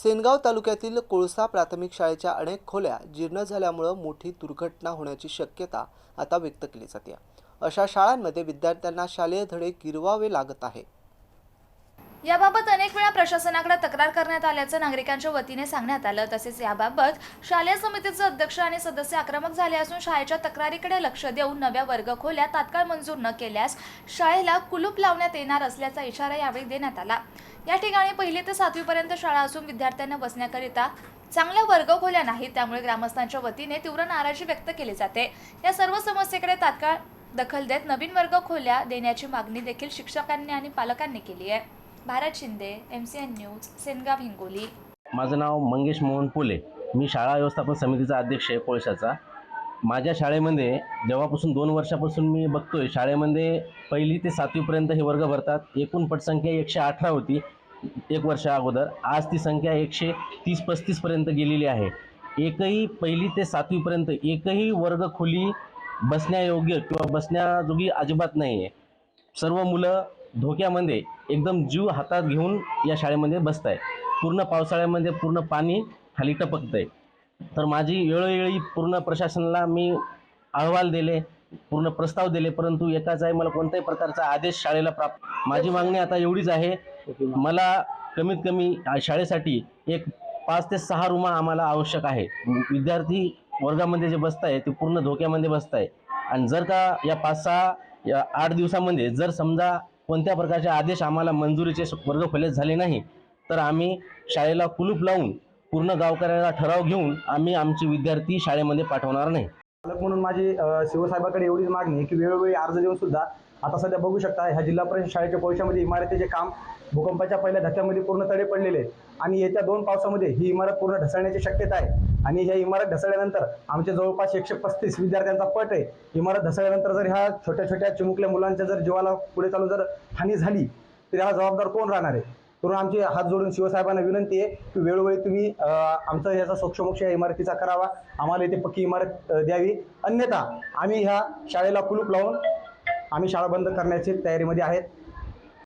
सेनगाव तालुक्यातील कोळसा प्राथमिक शाळेच्या अनेक खोल्या जीर्ण झाल्यामुळे मोठी दुर्घटना होण्याची शक्यता आता व्यक्त केली जाते। अशा शाळांमध्ये विद्यार्थ्यांना शालेय धडे गिरवावे लागत आहे। याबाबत अनेक वेळा प्रशासनाकडे तक्रार करण्यात आल्याचं नागरिकांच्या वतीने सांगण्यात आलं। तसेच याबाबत शालेय समितीचे अध्यक्ष आणि सदस्य आक्रमक झाले असून शाळेच्या तक्रारीकडे लक्ष देऊन नव्या वर्गखोल्या तात्काळ मंजूर न केल्यास शाळेला कुलूप लावण्यात येणार असल्याचा इशारा यावेळी देण्यात आला। या ठिकाणी 1ली ते 7वी पर्यंत शाळा असून विद्यार्थ्यांना बसण्याकरिता चांगल्या वर्गखोल्या नाहीत, त्यामुळे ग्रामस्थांच्या वतीने तीव्र नाराजी व्यक्त केली जाते। या सर्व समस्येकडे तात्काळ दखल देत नवीन वर्गखोल्या देण्याची मागणी देखील शिक्षकांनी आणि पालकांनी केली आहे। Bharat Shinde, MCN news, Sengaon Hingoli. माझं नाव मंगेश मोहन पोले, मी शाळा व्यवस्थापन समितीचा अध्यक्ष आहे कोळशाचा। माझ्या शाळेमध्ये जेव्हापासून 2 वर्षापासून मी बघतोय, शाळेमध्ये 1ली ते 7वी पर्यंत हे वर्ग भरतात। एकूण पटसंख्या 118 होती 1 वर्षा अगोदर, आज ती संख्या 130-135 पर्यंत गेलेली आहे। एकही 1ली ते 7वी पर्यंत एकही वर्ग खोली बसण्यायोग्य किंवा बसण्याजोगी अजिबात नाही आहे। सर्व मुलं धोक्यामध्ये एकदम जीव हातात घेऊन या शाळेमध्ये बसत आहे। पूर्ण पावसाळ्यामध्ये पूर्ण पाणी खाली टपकतं आहे। तर माझी वेळोवेळी पूर्ण प्रशासनाला मी अहवाल दिले, पूर्ण प्रस्ताव दिले, परंतु एकाचाही मला कोणत्याही प्रकारचा आदेश शाळेला प्राप्त। माझी मागणी आता एवढीच आहे, मला कमीत कमी शाळेसाठी एक 5 ते 6 रूम आम्हाला आवश्यक आहे। विद्यार्थी वर्गामध्ये जे बसत आहे ते पूर्ण धोक्यामध्ये बसत आहे आणि जर का या 5-6 या 8 दिवसामध्ये जर समजा कोणत्या प्रकारचे आदेश आम्हाला मंजुरीचे वर्ग खोले झाले नाही, तर आम्ही शाळेला कुलूप लावून पूर्ण गावकऱ्याला ठराव घेऊन आम्ही आमचे विद्यार्थी शाळेमध्ये पाठवणार नाही। पालक म्हणून माझी शिवसाहेबाकडे एवढीच मागणी आहे की वेळोवेळी अर्ज देऊन सुद्धा आता सध्या बघू शकता ह्या जिल्हा परिषद शाळेच्या कोळशामध्ये इमारतीचे काम भूकंपाच्या पहिल्या धक्क्यामध्ये पूर्ण तडे पडलेले आहेत आणि येत्या 2 पावसामध्ये ही इमारत पूर्ण ढासळण्याची शक्यता आहे। आणि ह्या इमारत ढासळल्यानंतर आमचे जवळपास 135 विद्यार्थ्यांचा पट आहे। इमारत ढासळल्यानंतर जर ह्या छोट्या छोट्या चिमुकल्या मुलांच्या जर जीवाला पुढे चालून जर हानी झाली तर याला जबाबदार कोण राहणार आहे? म्हणून आमची हात जोडून शिवसाहेबांना विनंती आहे की वेळोवेळी तुम्ही आमचा याचा सोक्षमोक्ष या इमारतीचा करावा, आम्हाला इथे पक्की इमारत द्यावी, अन्यथा आम्ही ह्या शाळेला कुलूप लावून आम्ही शाळा बंद करण्याची तयारीमध्ये आहेत।